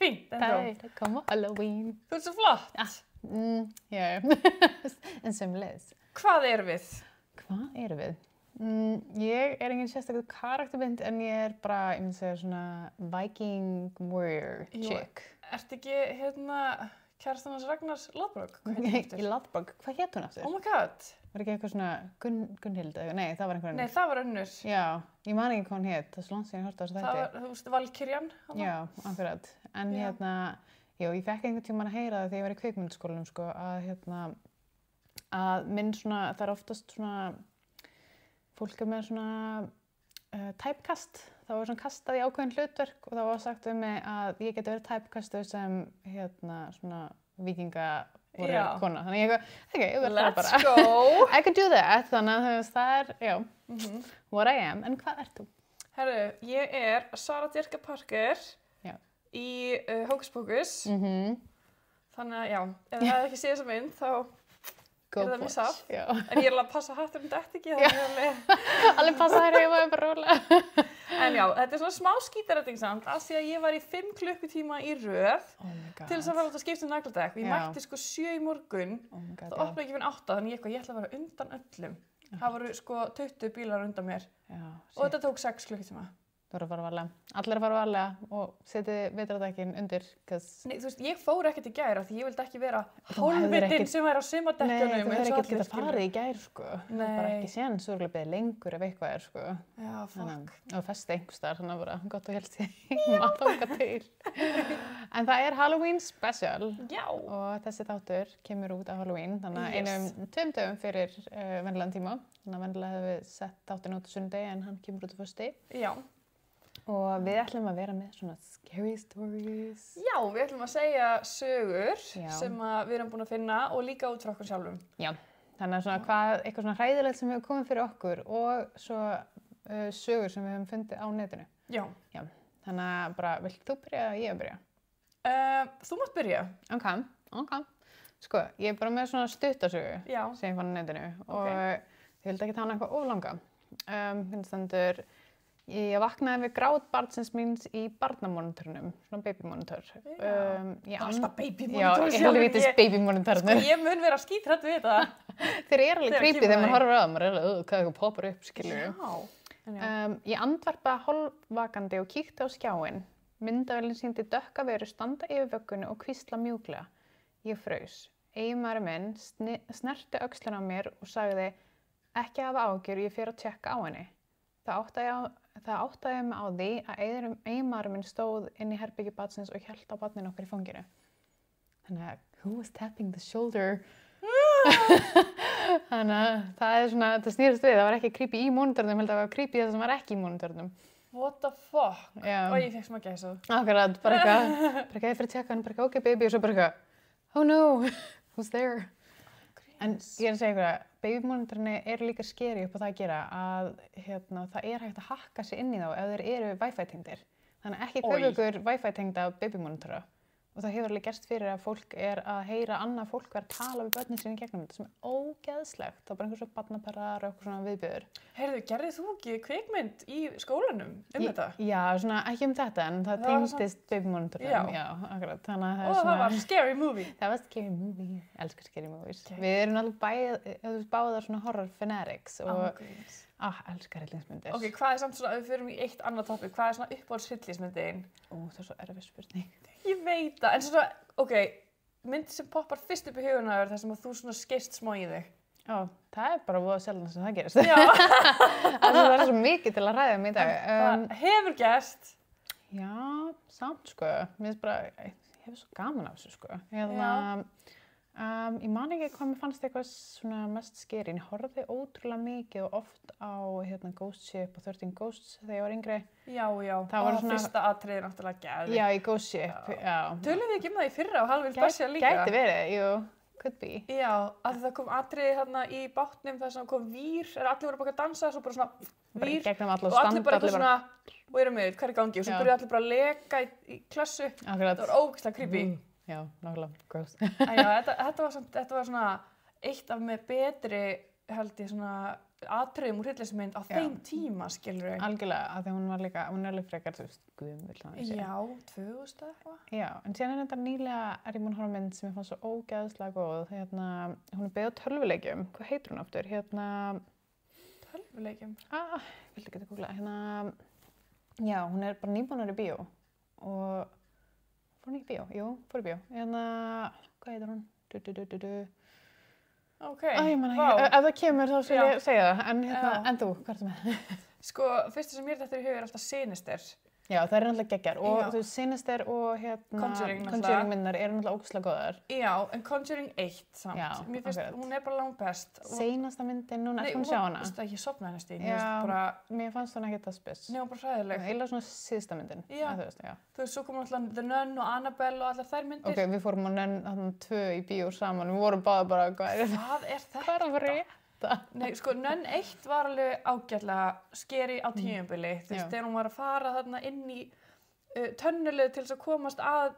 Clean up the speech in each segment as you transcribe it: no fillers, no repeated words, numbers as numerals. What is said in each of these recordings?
fínt. Það er að koma Halloween. Þú ert svo flott. Já, en sömuleiðis. Hvað erum við? Hvað erum við? Ég er engin sérstakur karaktermynd en ég er bara, ég myndi segja svona Viking warrior chick. Ertu ekki kærastan hans Ragnars Lodbrok? Í Lodbrok, hvað hét hún aftur? Oh my god. Var ekki eitthvað svona Gunnhild eða? Nei, það var einhver önnur. Nei, það var önnur. Já, ég man ekki hvað hún hét, það er svo langt síðan ég horfði á þessu þætti. Það var, þú veist, Valkyrjan. Já, akkurat. En ég fekk einhvern tímann að heyra það þegar ég var í kvikmyndaskólanum, sko, að minn svona, það er oftast svona, fólk er með svona typecast. Það var svona kastað í ákveðin hlutverk og það var sagt mig að ég geti verið typecastuð sem svona vikingakona. Þannig ég verði það bara. Let's go! I could do that. Þannig að það er, what I am. En hvað ert þú? Herru, ég er Sarah Jessica Parker í Hókus Pókus. Þannig að ef það hefði ekki séð þessa mynd þá er það mér satt. En ég er alveg að passa hatturinn dætt ekki. Alveg passa þær heima bara rólega. En þetta er svona smá skítarætting samt af því að ég var í 5 klukkutíma í röð til þess að fara út að skipta nagladekk. Ég mætti 7 í morgun, það opnaði ekki fyrir 8, þannig ég ætla að vera undan öllum. Það voru 20 bílar undan mér og þetta tók 6 klukkutíma. Þú voru að fara varlega. Allir að fara varlega og setið vetrardekkin undir. Nei, þú veist, ég fór ekkert í gær af því ég vildi ekki vera hólfvitinn sem væri á sumardekkjunum. Nei, þú hefur ekkert getað farið í gær, sko. Nei. Það er bara ekki séns, þú eru beðið lengur ef eitthvað er, sko. Já, fuck. Og festi einhvers staðar, þannig að bara gott og helst að þanga til. En það er Halloween special. Já. Og þessi þáttur kemur út á Halloween, þannig að 2 dögum fyrir venjulegan tíma. Þannig að venjulega hefur við sett þáttinn út á sunnudegi en hann kemur út á föstudegi. Já. Og við ætlum að vera með svona scary stories. Já, við ætlum að segja sögur sem við erum búin að finna og líka út frá okkur sjálfum. Já, þannig að svona eitthvað svona hræðilegt sem hefur komið fyrir okkur og svo sögur sem við höfum fundið á netinu. Já. Þannig að bara, vilt þú byrja eða ég að byrja? Þú mátt byrja. Ok. Sko, ég er bara með svona stuttasögu sem ég fann á netinu og ég vildi ekki tala eitthvað oflanga. Finnst stendur Ég vaknaði við grát barnsins míns í barnamonitornum, svona babymonitor. Alltaf babymonitor. Já, helvítis babymonitornum. Sko, ég mun vera skítrætt við þetta. Þeir eru alveg creepy þegar maður horfir á það, maður er alveg, hvað eitthvað poppar upp, skilur. Ég andvarpaði hálfvakandi og kíkti á skjáinn. Myndavélin sýndi dökka veru standa yfir vöggunni og hvísla mjúklega. Ég fraus. Eiginmaðurinn minn snerti öxlina á mér og sagði, ekki hafa áhyggjur, ég fer að tékka á henni. Það áttaði mig á því að eiginmaðurinn minn stóð inn í herbergi barnsins og hélt á barninu okkar í fanginu. Þannig að, who was tapping the shoulder? Þannig að það er svona, það snýrist við, það var ekki creepy í monitornum, held að það var creepy það sem var ekki í monitornum. What the fuck? Og ég fekk smá gæsahúð. Akkurat, bara eitthvað, ég fyrir að tjekka hann, bara ok baby, og svo bara eitthvað, oh no, who's there? En ég er að segja ykkur babymonitorni eru líka scary upp á það að gera að það er hægt að hakka sig inn í þá ef þeir eru Wi-Fi tengdir. Þannig ekki kaupa ykkur Wi-Fi tengda babymonitora. Og það hefur alveg gerst fyrir að fólk er að heyra annað fólk vera að tala við börnin sín í gegnum þetta sem er ógeðslegt. Það er bara einhver svo barnaperrar og eitthvað svona viðbjöður. Heyrðu, gerðir þú ekki kvikmynd í skólanum þetta? Já, svona ekki þetta en það tengdist babymonitornum. Já, akkurat. Þannig að það svona... var scary movie. Það var scary movie. Ég elskar scary movies. Okay. Við erum alveg báðar svona horror fanatics og elskar hryllingsmyndir. Ok, hvað er samt svona, ef við förum í eitt annað topic, hvað er svona uppáhalds hryllingsmyndin? Það er svo erfið spurning. Ég veit það, en svona, ok, mynd sem poppar fyrst upp í huguna er það sem að þú svona skeist smá í þig. Já, það er bara voða sjaldan sem það gerist. Já. Það er svo mikið til að ræða um í dag. Það hefur gerst. Já, samt sko. Mér finnst bara, ég hef svo gaman af þessu sko. Ég man ekki hvað mér fannst eitthvað svona mest scary. Ég horfði ótrúlega mikið og oft á Ghost Ship og 13 Ghosts þegar ég var yngri. Já. Það var svona fyrsta atriði náttúrulega geðveikt. Já, í Ghost Ship, já. Tölum við ekki um það í fyrra og Halloween special líka? Gæti verið, jú, could be. Já, að það kom atriði þarna í bátnum þar sem kom vír, allir voru bara að dansa, svo bara svona vír og allir bara eitthvað svona, wait a minute, hvað er í gangi? Og svo byrjuðu allir bara að leka í klössu. Það var ógeðslega creepy. Já, nákvæmlega, gross. Já, þetta var svona eitt af með betri held ég svona atriðum úr hryllingsmynd á þeim tíma, skilur við. Algjörlega, af því hún var líka, hún er alveg frekar, þú veist, gömul þannig séð. Já, 2000 eitthvað. Já, en síðan þetta nýlega ég búin að horfa á mynd sem ég fannst svo ógeðslega góð, hún er byggð á tölvuleikjum, hvað heitir hún aftur, Tölvuleikjum? Viltu geta googlað, já, hún er bara nýbúnar í bíó og, fór hún í bíó? Jú, fór í bíó, hvað heitir hún? Ok, vá. Ef það kemur þá skal ég segja það, en þú, hvað ertu með? Sko, fyrsta sem mér þetta í hug er alltaf Sinister. Já, það er náttúrulega geggjar og þú veist, Sinister og Conjuring myndar eru náttúrulega ógeðslega góðar. Já, en Conjuring 1 samt. Já, mér finnst, hún er bara langt best. Seinasta myndin núna, ertu búin að sjá hana? Nei, ég sofnaði henni stíð. Já, mér fannst hún ekkert að spes. Nei, hún bara hræðileg. Eiginlega svona síðasta myndin. Já, þú veist, svo kom alltaf The Nun og Annabelle og allar þær myndir. Ok, við fórum á Nun 2 í bíó saman, við vorum báðar bara, hvað er þetta? Hvað er að fara rétt? Nei, sko, Nun 1 var alveg ágætlega skeri á tímabili, þú veist, þegar hún var að fara þarna inn í tönnulið til þess að komast að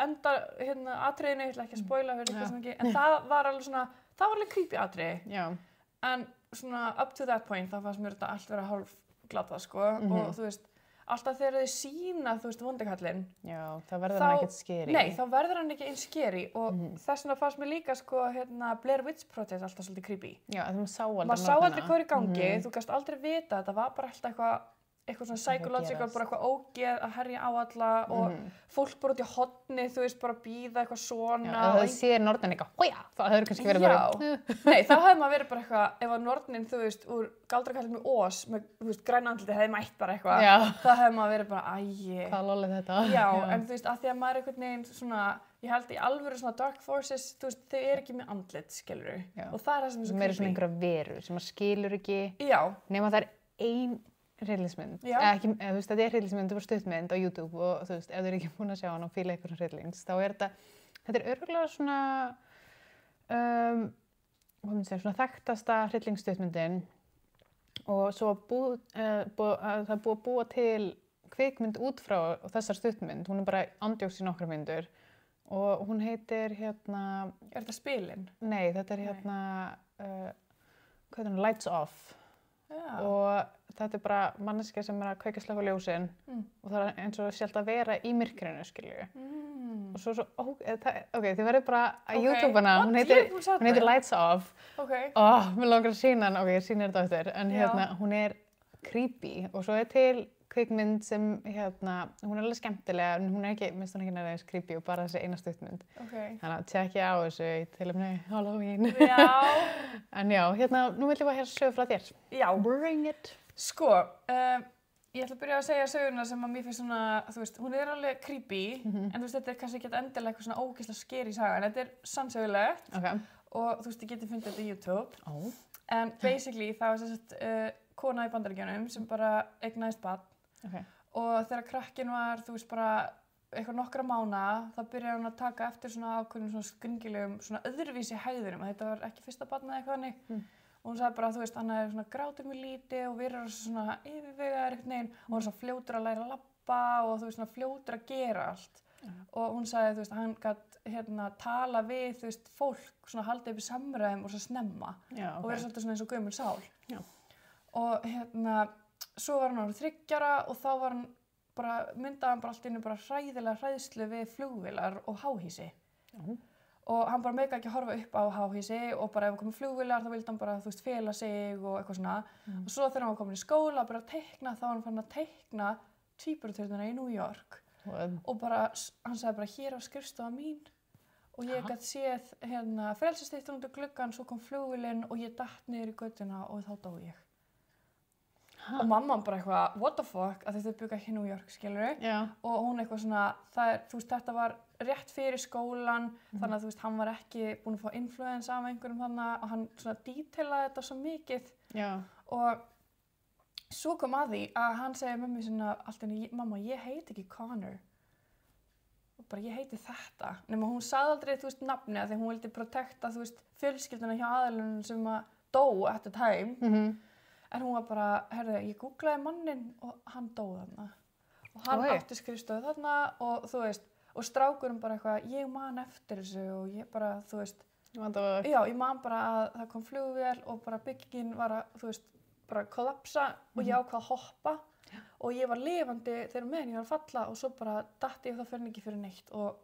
enda atriðinu, ég ætla ekki að spoila en það var alveg svona, það var alveg creepy atriði. Já. En svona up to that point, þá fannst mér þetta allt vera hálf glatað, sko, og þú veist, alltaf þegar þið sína, þú veist, vondikallinn. Já, þá verður hann ekkert skeri. Nei, þá verður hann ekki eins skeri og þess vegna fannst mér líka, sko, Blair Witch Project alltaf svolítið creepy. Já, þú sá aldrei maður sá aldrei hvað er í gangi, þú gast aldrei vita, þetta var bara alltaf eitthvað svona psychological, bara eitthvað ógeð að herja á alla og fólk bara út í horni, þú veist, bara bíða eitthvað svona. Já, það séð nornin eitthvað, hója, það hefur kannski verið bara... Nei, þá hefði maður verið bara eitthvað, ef að nornin, þú veist, úr Galdrakallið með Ós, með, þú veist, græna andliti hefði mætt bara eitthvað, þá hefði maður verið bara, æi. Hvað lolið þetta? Já, en þú veist, að því að maður einhvern veginn svona, ég held í alvöru svona Dark Forces, þú veist, þau eru ekki með andlit, skilurðu. Og það er það sem er svo creepy. Svona einhverja veru sem maður skilur ekki. Já. Nema það er ein hryllingsmynd. Þú veist, þetta er hryllingsmynd, þetta var stuttmynd á YouTube og þú veist, ef þið eru ekki búin að sjá hann og fíla einhverjum hryllings, þá er þetta er örugglega svona, hvað myndi segja, svona þekktasta hryllingsstuttmyndin og svo það er búið að búa til kvikmynd út frá þessar stuttmynd, hún er bara andjóks í nokkrar myndur og hún heitir Er þetta Spilin? Nei, þetta er hvað heitir hún, Lights Off. Og þetta er bara manneskja sem er að kveikja slökkva ljósin og það er eins og sjálft að vera í myrkrinu, skilju. Og svo, þið verður bara að YouTube-ana, hún heitir Lights Off. Mér langar að sýna hann, ég sýnir þetta eftir, en hún er creepy og svo er til kvikmynd sem, hún er alveg skemmtilega, en hún er ekki, minnst hún ekki næðið creepy og bara þessi eina stuttmynd. Þannig að tjekkja á þessu í tilefni Halloween. Já. En já, nú viljum við að heyra sögu frá þér. Já. Bring it. Sko, ég ætla að byrja að segja söguna sem að mér finnst svona, þú veist, hún er alveg creepy, en þú veist, þetta er kannski ekki endilega eitthvað svona ógeðslega scary saga, en þetta er sannsögulegt og þú veist, ég geti fundið þetta í YouTube. En basically, það var sem sagt kona í Bandaríkjunum sem bara eignaðist barn. Og þegar krakkinn var, þú veist, bara eitthvað nokkra mánaða, þá byrjaði hún að taka eftir svona ákveðnum svona skringilegum, svona öðruvísi hegðunum. Þetta var ekki fyrsta barnið eitthvað þannig. Og hún sagði bara, þú veist, hann er svona grátur mjög lítið og við erum svona yfirvegaðir einhvern veginn og hann er svona fljótur að læra að labba og þú veist, svona fljótur að gera allt. Og hún sagði, þú veist, hann gat tala við, þú veist, fólk svona haldið upp í samræðum og svo snemma og verið svolítið svona eins og gömul sál. Og svo var hann árið 3 ára og þá var hann bara, myndaði hann bara allt í einu bara hræðilega hræðslu við flugvélar og háhýsi. Og hann bara meikaði ekki að horfa upp á háhýsi og bara ef það komið flugvélar þá vildi hann bara, þú veist, fela sig og eitthvað svona. Og svo þegar hann var komin í skóla og bara að teikna, þá var hann fann að teikna tvíburaturnana í New York. Og bara, hann sagði bara, hér á skrifstofa mín og ég gat séð frelsisstyttan út úr gluggann, svo kom flugvélin og ég datt niður í götuna og þá dó ég. Og mamman bara eitthvað, what the fuck, að þau bygga ekki í New York, skilurðu? Já. Og hún eitthvað svona, þú veist, þetta var rétt fyrir skólan, þannig að þú veist, hann var ekki búinn að fá influence af einhverjum þannig og hann svona detailaði þetta svo mikið. Já. Og svo kom að því að hann segi mömmu svona allt í einu, mamma, ég heiti ekki Connor. Og bara, ég heiti þetta. Nema hún sagði aldrei, þú veist, nafni að því hún vildi protekta, þú veist, fjölskylduna hjá aðilunum sem að dó at the time. En hún var bara, herðu, ég googlaði manninn og hann dó þarna. Og hann átti skrifstofu þarna og þú veist, og strákurinn bara eitthvað, ég man eftir þessu og ég bara, þú veist. Já, ég man bara að það kom flugvél og bara byggingin var að, þú veist, bara kollapsa og ég ákvað að hoppa og ég var lifandi þegar meðan ég var að falla og svo bara datt ég þá fyrir ekki fyrir neitt og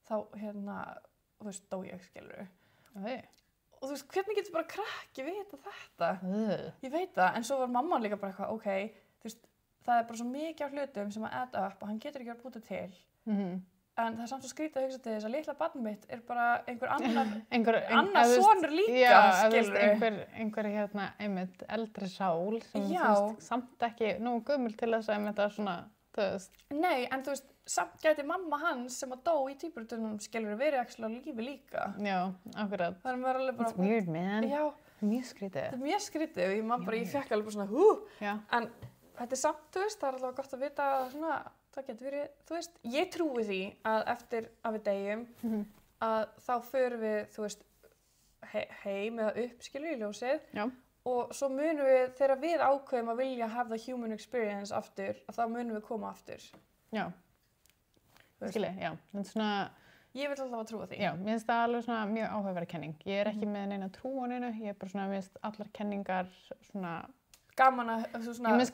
þá, þú veist, dó ég, skilurðu. Og þú veist, hvernig getur bara krakki vita þetta? Ég veit það, en svo var mamma líka bara eitthvað, ok, þú veist, það er bara svo mikið af hlutum sem að add up og hann getur ekki að búta til. En það er samt svo skrítið að hugsa til þess að litla barnið mitt er bara einhver annar sonur líka, skilurðu. Einhver einmitt eldri sál sem þú veist, samt ekki nógu gömul til þess að einmitt að svona, þú veist. Nei, en þú veist, samt gæti mamma hans sem að dó í tvíburutunum, skilurðu, verið ekki á lífi líka. Já, akkurat. Það er maður alveg bara... It's weird, man. Já. Það er mjög skrítið. Það er mjög skrítið og ég fekk alveg bara svona, en þetta er samt, þú veist, það er alveg gott að vita svona, það getur verið, þú veist, ég trúi því að eftir að við deyjum að þá förum við, þú veist, heim eða upp, skilur í ljósið. Já. Og svo munum við, þegar við ákveðum að vilja have the human experience aftur, að þá munum við koma aftur. Já. Skilji, já. Þetta er svona... Ég vil alltaf að trúa því. Já, mér finnst það alveg svona mjög áhugaverð kenning. Ég er ekki með neina trú á neinu, ég er bara svona, mér finnst allar kenningar svona... Gaman að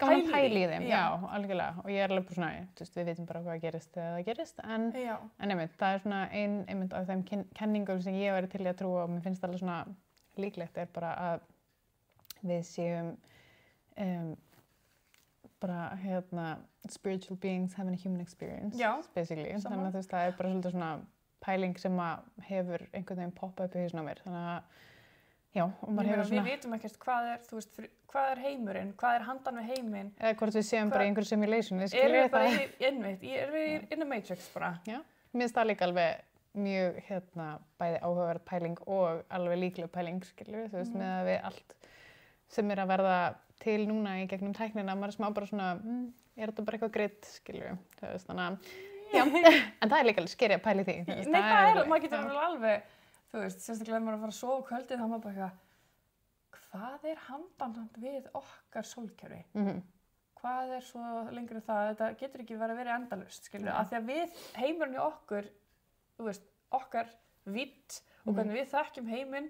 pæla í þeim, já, algjörlega. Og ég er alveg bara svona, þú veist, við vitum bara hvað gerist þegar það gerist, en einmitt, það er svona einmitt af þeim kenningum sem ég væri til í að trúa og mér finnst alveg svona líklegt er bara að við séum bara, spiritual beings having a human experience, basically. Þannig að þú veist, það er bara svolítið svona pæling sem að hefur einhvern veginn poppað upp í hausinn á mér, þannig að já, og maður hefur svona... Við vitum ekkert hvað er, þú veist, hvað er heimurinn, hvað er handan við heiminn. Eða hvort við séum bara í einhverju simulation, við skilur við það. Erum við in a matrix bara. Já, mér finnst það líka alveg mjög, bæði áhugaverð pæling og alveg líkleg pæling, skilur við, þú veist, með að við allt sem er að verða til núna í gegnum tæknina, maður er smá bara svona, er þetta bara eitthvað greitt, skilur við, þú veist, þannig að, já, en það er líka alveg skeri að pæli því. Nei, það er, maður getur alveg þú veist, sérstaklega ef maður er að fara að sofa kvöldið þá maður bara hvað er handan við okkar sólkerfi? Hvað er svo lengur það? Þetta getur ekki verið endalaust, skilur, af því að við, heimurinn í okkur, þú veist, okkar vitt og hvernig við þekkjum heiminn,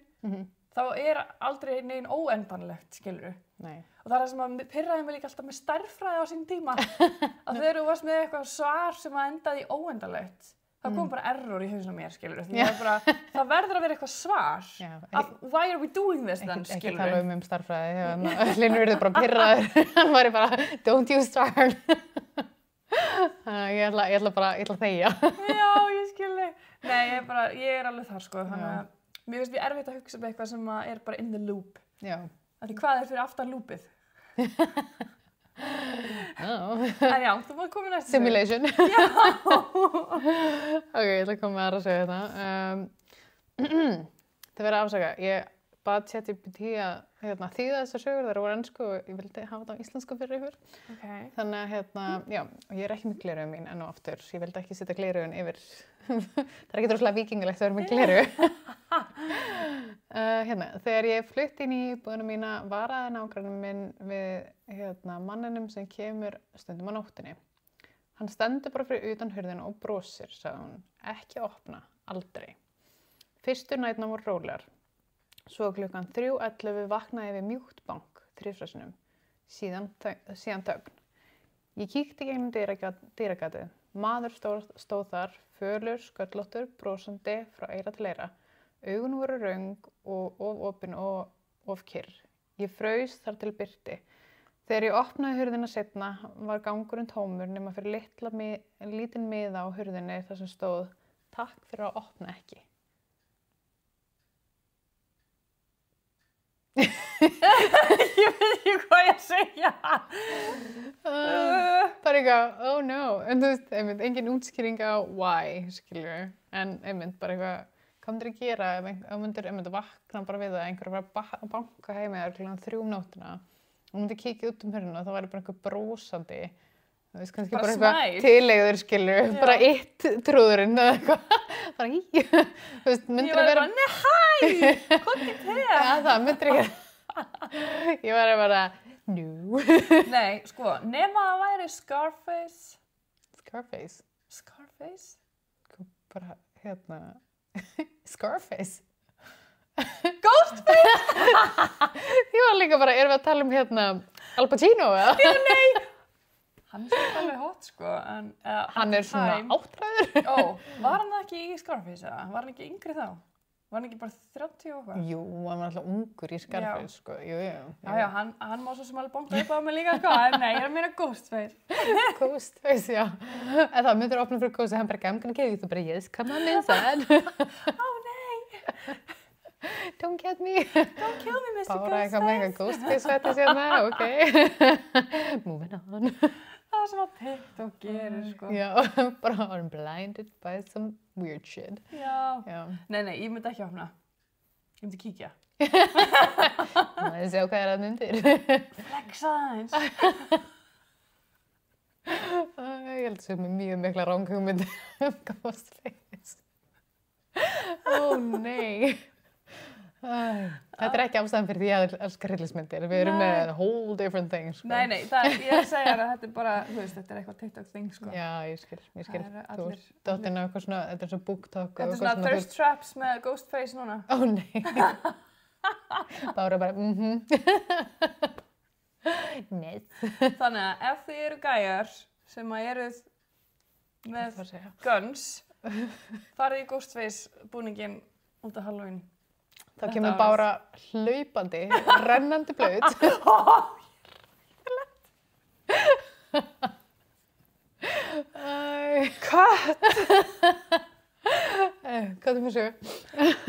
þá er aldrei neginn óendanlegt, skilur. Nei. Og það er það sem að pirraði mig líka alltaf með stærðfræði á sín tíma, að þegar þú varst með eitthvað svar sem að endaði í óendalegt, það kom bara error í hausinn á mér, skilur. Því það verður að vera eitthvað svar. Why are we doing this then, skilur? Ekki tala stærðfræði, Hlynur verður bara pirraður. Hann var bara, don't use stærð. Ég ætla að þegja. Já, ég skilji. Nei, ég er alveg þar, sko. Þannig að mér finnst erfitt að hugsa um eitthvað sem er bara in the loop. Já. Því hvað er fyrir aftan loopið? En já, þú mátt koma næstu. Simulation. Já. Ok, ég ætla að koma með aðra að segja þetta. Það verður að afsaka. Ég bað ChatGPT að þýða þessar sögur, þær voru ensku og ég vildi hafa þetta á íslensku fyrir ykkur. Okay. Þannig að já, og ég er ekki með gleraugun mín enn og aftur. Ég vildi ekki setja gleraugun yfir. Það er ekki rosalega víkingulegt að vera með gleraugu. Þegar ég flutti inn í íbúðina mína varaði nágranninn minn við manninum sem kemur stundum á nóttinni. Hann stendur bara fyrir utan hurðina og brosir, sagði hún. Ekki opna, aldrei. Fyrstu næturnar voru rólegar. Svo klukkan 3:11 vaknaði við mjúkt bank, 3 sinnum. Síðan þögn. Ég kíkti gegnum dyragatið. Maður stóð þar, fölur, sköllóttur, brosandi frá eyra til eyra. Augun voru röng og of opin og of kyrr. Ég fraus þar til birti. Þegar ég opnaði hurðina seinna var gangurinn tómur nema fyrir lítinn miða á hurðinni þar sem stóð takk fyrir að opna ekki. Ég veit ekki hvað ég að segja. Bara eitthvað, oh no. En þú veist, engin útskýring á why, skilur. En bara eitthvað, hvað myndir að gera ef myndir að vakna bara við það einhver að banka heima þér klukkan 3 nóttina og myndir kíkja út hurðina og það væri bara einhver brosandi. Þú veist, kannski bara eitthvað tileigur, skilur. Bara eitt trúðurinn eða eitthvað. Bara þú veist, myndir að vera... Ég var bara, hvað er það? Já, það myndir ekki. Ég var bara, no. Nei, sko, nema að væri Scarface. Scarface? Scarface? Bara, Scarface. Ghostface! Ég var líka bara, erum við að tala hérna Al Pacino eða? Já, nei! Hann alveg hot, sko, en... Hann svona áttræður. Var hann ekki í Scarface, eða? Var hann ekki yngri þá? Var hann ekki bara 30 og hvað? Jú, hann var alltaf ungur í Scarface, sko. Jú. Já, hann má svo sem alveg bonga upp á mig líka, sko, en nei, ég að meina Ghostface. Ghostface, já. En það myndir opna fyrir Ghostface, hann bara, I'm gonna give you, þú bara, yes, come on inside. Nei! Don't get me. Don't kill me, Mr. Ghostface. Bara eitthvað með eitthvað Ghostface svettis hérna, ok. Moving on. Það sem að TikTok gerir, sko. Já, bara I'm blinded by some weird shit. Já. Nei, ég myndi ekki opna. Ég myndi kíkja. Ég sjá hvað það undir. Flexa aðeins. Ég held sem er mjög mikla ranghugmynd Ghostface. Nei. Þetta er ekki ástæðan fyrir því að elska hryllismyndir. Við erum með whole different things. Sko. Nei, ég segja að þetta er bara, þú veist, þetta er eitthvað TikTok thing, sko. Já, ég skil. Þú ert dottinn af eitthvað svona, þetta er svona BookTok. Þetta er svona thirst traps með Ghostface núna. Nei. Bara, Nei. Þannig að ef þið eru gæjar sem að eruð með guns, farið í Ghostface búningin út af Halloween. Þá kemur Bára hlaupandi, rennandi blaut. Cut! Hvað er með sögu?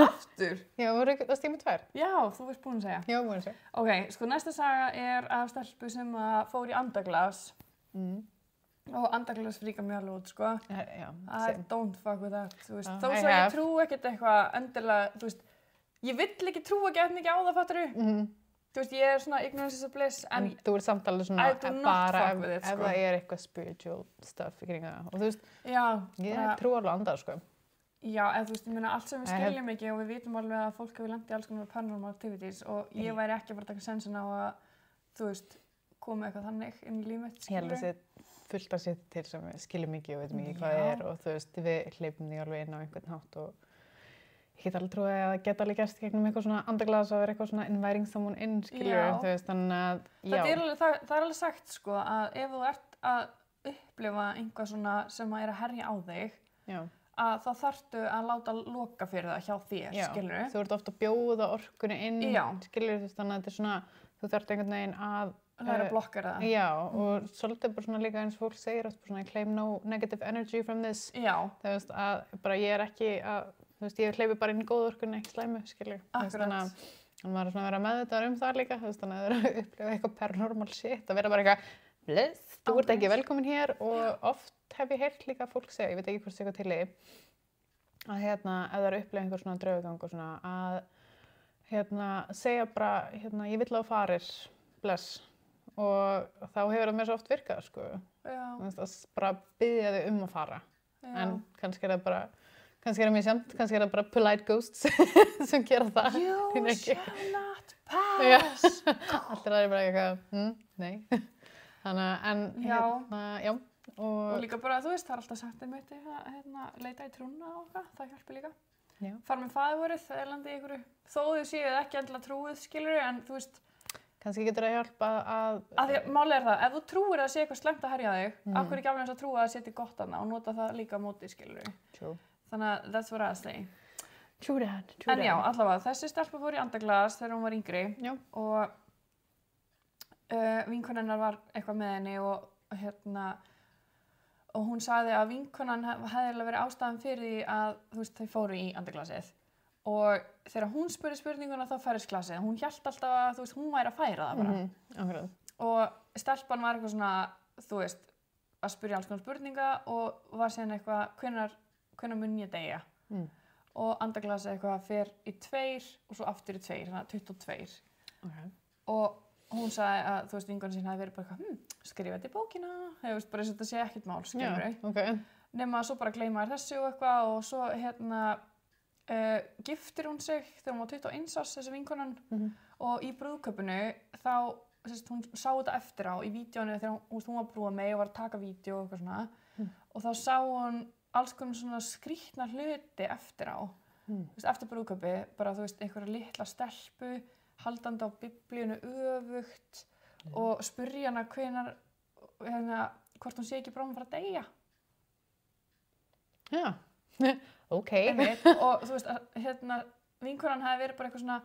Aftur? Já, varst ég með 2? Já, þú veist búin að segja. Já, búin að segja. Ok, sko næsta saga er af stelpu sem fór í andaglas. Og andaglas fríka mjög alveg út, sko. Já, I don't fuck with that, þú veist. Þó svo ég trú ekkert eitthvað endilega, þú veist. Ég vill ekki trúa ekki mikið á það, fattaru? Þú veist, ég er svona ignorance is a bliss, en þú ert samt alveg svona bara ef það er eitthvað spiritual stuff í kring það. Og þú veist, ég trú alveg andað, sko. Já, eða þú veist, ég meina allt sem við skiljum ekki og við vitum alveg að fólk hefur lent í alls konar paranormal activities og ég væri ekki að fara að taka sensin á að, þú veist, koma eitthvað þannig inn í líf mitt, skilur. Ég held að það fullt að setja til sem við skiljum ekki og veitum ekki hvað það er og þú veist, við hleypum því alveg inn á einhvern hátt og ég get alveg trúið að það geta alveg gerst gegnum eitthvað svona andaglas og vera eitthvað svona inviting someone in, skilur, þú veist, þannig að, já. Það er alveg sagt, sko, að ef þú ert að upplifa einhvað svona sem er að herja á þig, að þá þarftu að láta loka fyrir það hjá þér, skilur. Já, þú ert ofta að bjóða orkunni inn, skilur, þú veist, þannig að þetta er svona, þú þarft einhvern veginn að læra að blokkera það. Já, og svolítið bara svona líka eins fólk segir oft svona, I claim no negative energy from this. Já. Þú veist, að bara ég er ekki að þú veist, ég hleypi bara inn góð orkunni, ekki slæmu, skilur. Akkurat. Þannig að maður er svona að vera meðvitaður það líka, þú veist, þannig að það er að upplifa eitthvað paranormal shit, að vera bara eitthvað, bless, þú ert ekki velkomin hér og oft hef ég heyrt líka fólk segja, ég veit ekki hvort það er eitthvað til í, að hérna, ef það er að upplifa einhver svona draugagang og svona, að hérna, segja bara, hérna, ég vill að þú farir, bless, og þá hefur það mér svo oft virkað, sko. Já. Þú veist, að bara biðja þig að fara, en kannski er það bara kannski er það mjög samt, kannski er það bara polite ghosts sem gera það. You shall not pass. Allt er bara eitthvað, nei. Þannig að, en hérna, já. Og líka bara, þú veist, það er alltaf sagt einmitt að leita í trúna og það hjálpar líka. Já. Fara með faðirvorið, það er landið í einhverju. Þó þau séu ekki endilega trúið, skilur, en þú veist. Kannski getur það hjálpa að því að málið er það, ef þú trúir að það sé eitthvað slæmt að herja þig, af hverju ekki alveg eins að trúa að það sé til gott þarna og nota það líka á móti, skilur. True. Þannig að that's what I say. True that. En já, allavega, þessi stelpa fór í andaglas þegar hún var yngri og vinkonan hennar var eitthvað með henni og hún sagði að vinkonan hefði verið ástæðan fyrir því að þú veist, þau fóru í andaglasið og þegar hún spurði spurninguna þá færist glasið. Hún hélt alltaf að þú veist, hún væri að færa það bara. Og stelpan var eitthvað svona, þú veist, að spyrja alls konar spurninga og var síðan eitthvað, hvenær mun ég deyja? Og andaglasið eitthvað fer í 2 og svo aftur í 2, þannig að 22. Og hún sagði að, þú veist, vinkonan sín hafi verið bara eitthvað, skrifa þetta í bókina, þú veist, bara eins og þetta sé ekkert mál, skilurðu. Nema að svo bara gleyma þessu og eitthvað og svo giftir hún sig þegar hún var 21 árs, þessi vinkonan, og í brúðkaupinu þá, hún sá þetta eftir á í vídeónu þegar hún var brúða með og var að taka vídeo og eitthvað svona, og þá sá hún alls konar svona skrýtna hluti eftir á þú veist, eftir brúðkaupi, bara, þú veist, einhverja litla stelpu, haldandi á biblíunu öfugt og spurja hana hvenær, hvort hún sé ekki bráðum að fara að deyja. Já, ok. Og þú veist, vinkonan hafi verið bara eitthvað svona,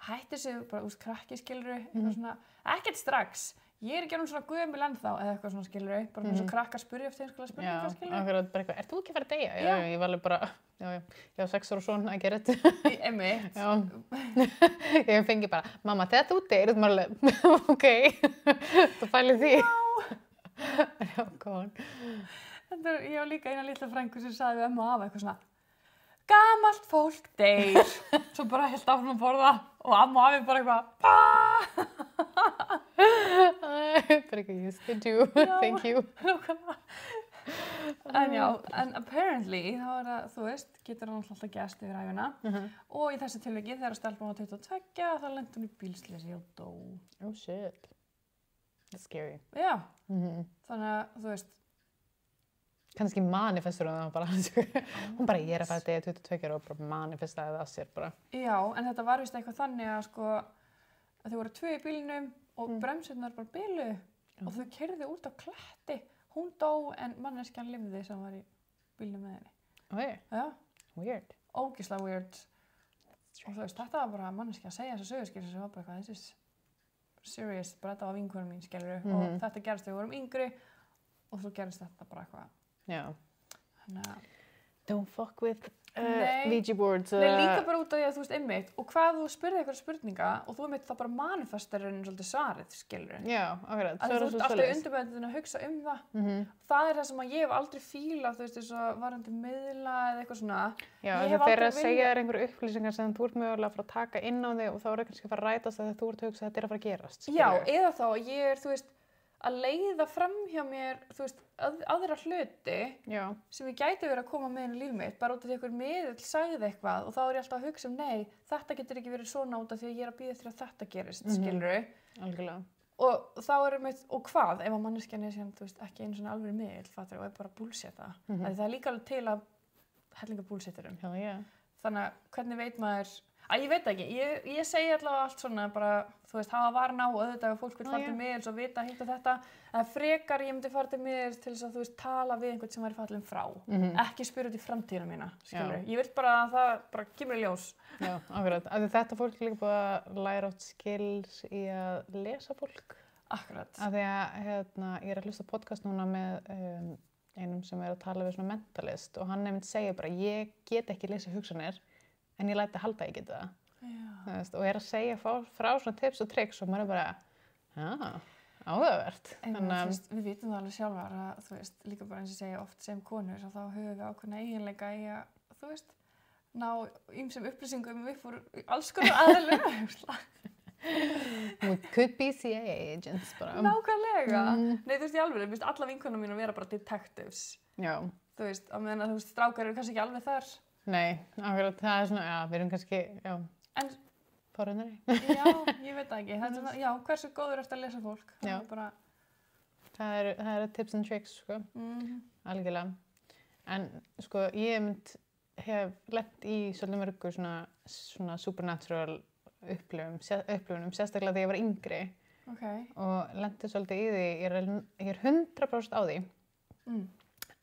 hætti sig, bara, þú veist, krakki skilurðu, eitthvað svona, ekkert strax. Ég ekki alveg svona gömul ennþá, eða eitthvað svona skilurðu, bara eins og krakkar spurja eftir einhverja spurningar skilurðu. Já, akkurat bara eitthvað, ert þú ekki að fara að deyja? Já, ég var alveg bara, ég var 6 ára svona að gera þetta. Einmitt. Já, ég fengi bara, mamma, þegar þú deyr, þú maður alveg, ok, þú fælið því. Já, góðan. Ég var líka eina litla frængu sem sagði við ömmu og afa eitthvað svona, gamalt fólk deyr. Svo bara hélt áfram að borða og amma og afi bara eitthvað, bara ekki, yes, they do, thank you. En apparently þá það, þú veist, getur hann alltaf gæst yfir æfina og í þessu tilviki þegar stelpan var 22 þá lenti hún í bílslysi og dó. Oh shit, that's scary. Já, þannig að þú veist, kannski manifestur hún bara, hún bara, ég að fara að deyja 22 og bara manifestaði það að sér bara. Já, en þetta var vist eitthvað þannig að sko, að þau voru 2 í bílnum og bremsurnar bara biluðu og þau keyrðu út á kletti. Hún dó en manneskjan lifði sem var í bílnum með henni. Okay. Já. Weird. Ógeðslega weird. Og þú veist, þetta var bara manneskja að segja þessa sögurskýrsa sem var bara eitthvað, this is serious, bara þetta var vinkonum mín, skilurðu. Og þetta gerist þegar við vorum yngri og svo gerist þetta bara eitthvað. Já. Þannig að don't fuck with Ouija boards. Nei, líka bara út af því að þú veist einmitt og hvað þú spurði eitthvað spurninga og þú einmitt þá bara manifestarinn svolítið svarið, skilur. Já, akkurat. Þú ert alltaf í undirmeðvitundinni að hugsa það. Það er það sem að ég hef aldrei fílað, þú veist, eins og varandi miðla eða eitthvað svona. Já, þeir að segja þér einhverju upplýsingar sem þú ert mögulega að fara að taka inn á þig og þá er kannski að fara að rætast að þú ert að hugsa að þetta er að fara að gerast. Skilur. Já, eða þá ég er, þú veist, að leiða fram hjá mér, þú veist, aðra hluti sem ég gæti verið að koma með inn í líf mitt, bara út af því einhver miðill sagði eitthvað og þá er ég alltaf að hugsa nei, þetta getur ekki verið svona út af því að ég er að bíða eftir að þetta gerist, skilurðu? Algjörlega. Og þá er mitt, og hvað, ef að manneskjan er síðan, þú veist, ekki einu svona alveg miðill, fattur, og er bara bullshita. Það er líka alveg til að hellinga bullshitturum. Þannig að hvernig veit maður, ég veit ekki, ég segi allavega allt svona bara, þú veist, hafa varna á auðvitað ef fólk vil fara til miðils og vita hitt og þetta, en frekar ég myndi fara til miðils til þess að þú veist, tala við einhvern sem væri fallinn frá, ekki spyrja út í framtíðina mína, skilur. Ég vil bara að það bara kemur í ljós. Já, akkurat, af því þetta fólk líka búið að læra átt skills í að lesa fólk. Akkurat. Af því að ég er að hlusta podcast núna með einum sem er að tala við svona mentalist og hann nefnt segja bara, ég get ekki lesa hugsanir en ég læti halda að ég geta það. Og er að segja frá svona tips og tricks og maður er bara, áhugavert. Við vitum það alveg sjálfar að, þú veist, líka bara eins og segja oft sem konur og þá höfum við ákveðna eiginleika í að, þú veist, ná ýmsum upplýsingum upp úr alls konar aðilum. We could be CIA agents bara. Nákvæmlega. Nei, þú veist, í alveg, þú veist, alla vinkonum mín að vera bara detectives. Já. Þú veist, á meðan að, þú veist, strákar eru kannski ekki alveg þar. Nei, akkurat, það er svona, við erum kannski, en forunari. Já, ég veit ekki, þetta er, hversu góður ertu að lesa fólk? Já, bara... það eru tips and tricks, sko, algjörlega. En, sko, ég hef lent í svolítið mörgu svona supernatural upplifunum, sérstaklega þegar ég var yngri. Og lenti svolítið í því, ég er 100% á því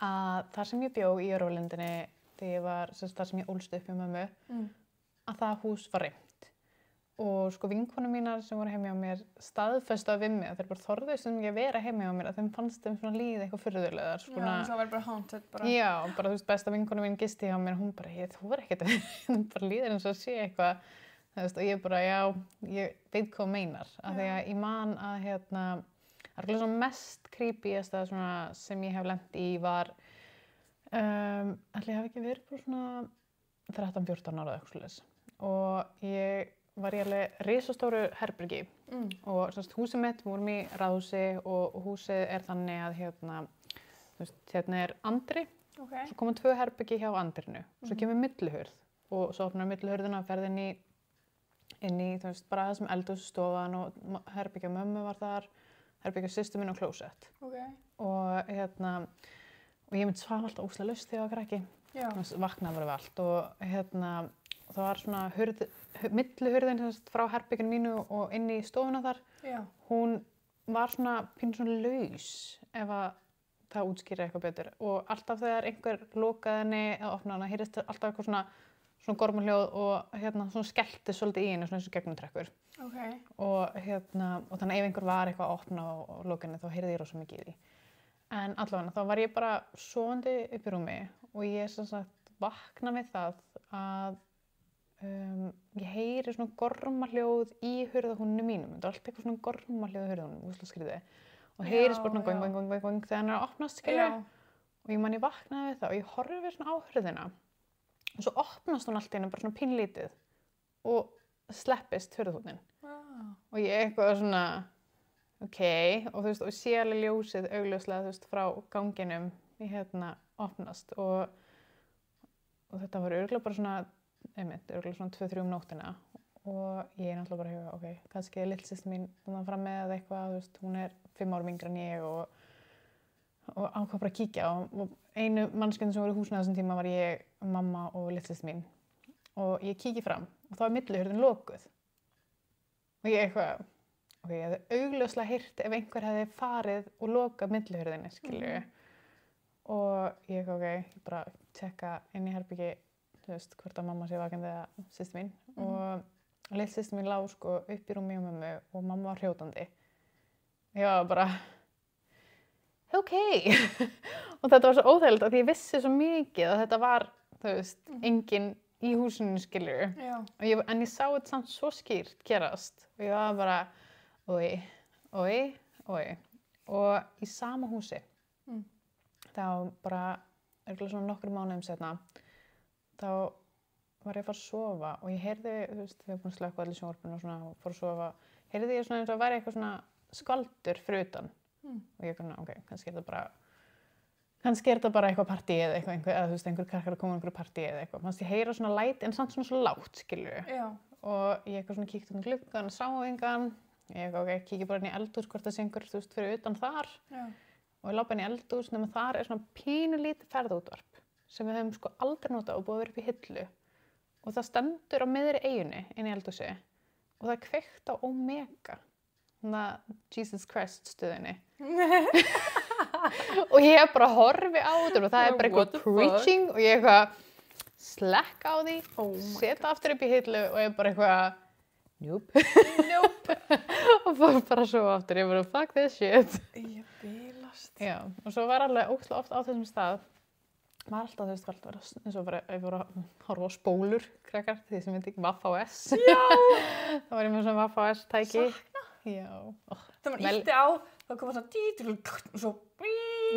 að þar sem ég bjó í Örvalindinni þegar ég var, þar sem ég ólst upp með mömmu, að það hús var reimt. Og sko vinkonum mínar sem voru heima hjá mér staðfestu við mig að þeir bara þorðust ekki að vera heima hjá mér að þeim fannst þeim svona líð eitthvað furðulegar. Já, það var bara haunted bara. Já, bara þú veist, besta vinkonum mín gisti hjá mér, hún bara, þú var ekkert að bara líður eins og að sé eitthvað. Og ég bara, ég veit hvað meinar. Af því að ég man að það er svona mest creepyasta sem ég hef lent í var ætli ég hafi ekki verið bara svona 13-14 ára eitthvað svoleiðis. Og ég var í alveg risastóru herbergi og húsið mitt, við vorum í ráðhúsi og húsið er þannig að hérna er andri, svo koma 2 herbergi hjá andrinu, svo kemur milluhurð og svo opnar milluhurðina og ferð inn í þú veist, bara það sem eldhússtofan og herbergja mömmu var þar, herbergja systur minn og klósett. Og ég svaf alltaf óslega laust þegar ég var krakki. Vaknaði bara við allt og það var svona millihurðin frá herbygginu mínu og inn í stofuna þar. Já. Hún var svona pínu svona laus ef að það útskýrir eitthvað betur og alltaf þegar einhver lokaði henni eða opnaði hana, heyrðist alltaf eitthvað svona gormahljóð og svona skellti svolítið í henni svona eins og gegnumtrekkur. Okay. Og þannig ef einhver var eitthvað að opna og loka henni þá heyrði ég rosa mikið í því. En allavega þá var ég bara sofandi upp í rúmi og ég sem sagt vakna við það að ég heyri svona gormahljóð í hurðarhúninu mínum. Þetta var alltaf eitthvað svona gormahljóð í hurðarhúninu, úrslega skrýtið. Og heyrist bara svona going þegar hann er að opnast, skilur. Og ég vaknaði við það og ég horfi svona á hurðina. Og svo opnast hún allt í henni bara svona pínlítið og sleppist hurðarhúnin. Og ég eitthvað svona, ok, og þú veist, og sé alveg ljósið augljóslega, þú veist, frá ganginum í opnast og þetta var örugglega bara svona, örugglega svona 2-3 nóttina og ég náttúrulega bara hefur, ok, kannski litlasystir mín fram með eða eitthvað, þú veist, hún er 5 árum yngri en ég og ákvað bara að kíkja og einu mannskjöndin sem var í húsinu á þessum tíma var ég, mamma og litlasystir mín og ég kíki fram og þá var millihurðin lokuð og ég eitthvað, ok, ég hefði augljóslega heyrt ef einhver hefði farið og lokað millihurðinni, skilju. Og ég ok, ég bara tjekka inn í herbyggi, þú veist, hvort að mamma sé vakandi eða systir mín. Og litlasystir mín lá sko upp í rúmi og mömmu og mamma var hrjótandi. Ég var bara, ok. Og þetta var svo óþægilegt af því ég vissi svo mikið að þetta var, þú veist, enginn í húsinu, skilju. En ég sá þetta samt svo skýrt gerast. Og ég var bara, oi. Og í sama húsi, þá bara, örugglega svona nokkrum mánuðum seinna, þá var ég að fara að sofa og ég heyrði, þú veist, við erum búin að slökkva allir sjónvarpinu og svona og fór að sofa, heyrði ég svona eins og að væri eitthvað svona skvaldur fyrir utan. Og ég ok, kannski er þetta bara eitthvað partí eða eitthvað, eða þú veist, einhver krakkar að koma á einhverju partí eða eitthvað. Fannst ég heyra svona læt en samt svona svo lágt, skilju. Og ég eitthvað svona kíkti út um gluggann, sá engan. Ég ok, kíkja bara inn í eldhús hvort það sé einhver, þú veist, fyrir utan þar. Og ég labba inn í eldhús, nema þar er svona pínulítið ferðaútvarp sem við höfum sko aldrei notað og búið að vera upp í hillu. Og það stendur á miðri eyjunni inn í eldhúsi og það er kveikt á Omega, þannig að Jesus Christ stöðinni. Og ég bara horfi á þetta og það er bara eitthvað preaching og ég eitthvað slekka á því, setja aftur upp í hillu og ég bara eitthvað nope. Og fór bara svo aftur, ég bara fuck this shit. Ég bilast. Já, og svo var alveg ógeðslega oft á þessum stað, maður alltaf, þú veist, var alltaf eins og bara, ég voru að horfa á spólur, krakkar, því sem myndi ekki VFS. Já! Þá var ég með svona VFS tæki. Sakna. Já. Þegar maður ítti á, þá kom það svona og svo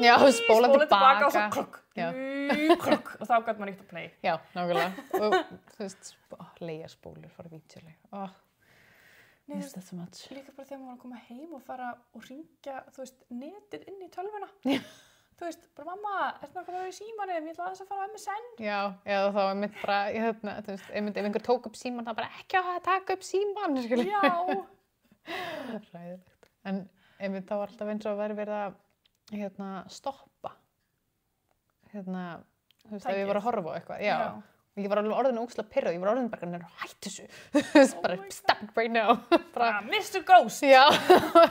já, spóla tilbaka og svo klokk og þá gæti maður ítt að play. Já, nákvæmlega. Og þú veist, leigja spólur, fara vítjuleg. Miss that so much. Líka bara þegar maður var að koma heim og fara og hringja, þú veist, netið inn í tölvuna. Þú veist, bara mamma, ertu með eitthvað í símanum? Ég ætla aðeins að fara á MSN. Já, eða þá einmitt bara, þú veist, ef einhver tók upp síman, það bara ekki að taka upp síman, skilja. Já. Hræðilegt. En einmitt þá var alltaf eins og að vera verið að stoppa. Þú veist, ef ég var að horfa á eitthvað. Já. Og ég var alveg orðin ógeðslega pirruð, ég var orðin bara hætt þessu. Þú veist, bara stop it right now. Bara Mr. Ghost. Já,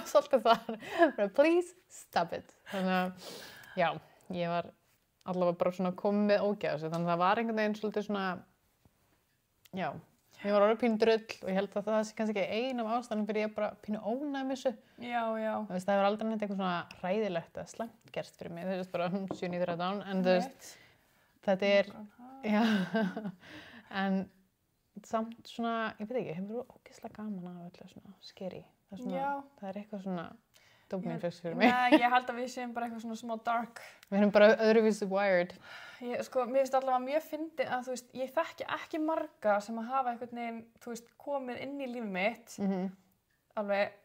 svolítið þar. Bara please stop it. Þannig að já, ég var allavega bara svona komið með ógeð þessu, þannig að það var einhvern veginn svolítið svona, já, ég var orðið pínu drull og ég held að það sé kannski ekki ein af ástæðunum fyrir ég bara pínu ónæmissu. Já. Þú veist, það hefur aldrei neitt eitthvað svona hræðilegt eða slæmt gerst fyrir mig, þú veist, bara 7-9 en þú veist, þetta er, já, en samt svona, ég veit ekki, hefur þú ógeðslega gaman af öllu svona scary, það er eitthvað svona, dopamínfix fyrir mig. Nei, ég held að við séum bara eitthvað svona smá dark. Við erum bara öðruvísi wired. Sko, mér finnst allavega mjög fyndið að, þú veist, ég þekki ekki marga sem að hafa einhvern veginn, þú veist, komið inn í lífið mitt. Alveg,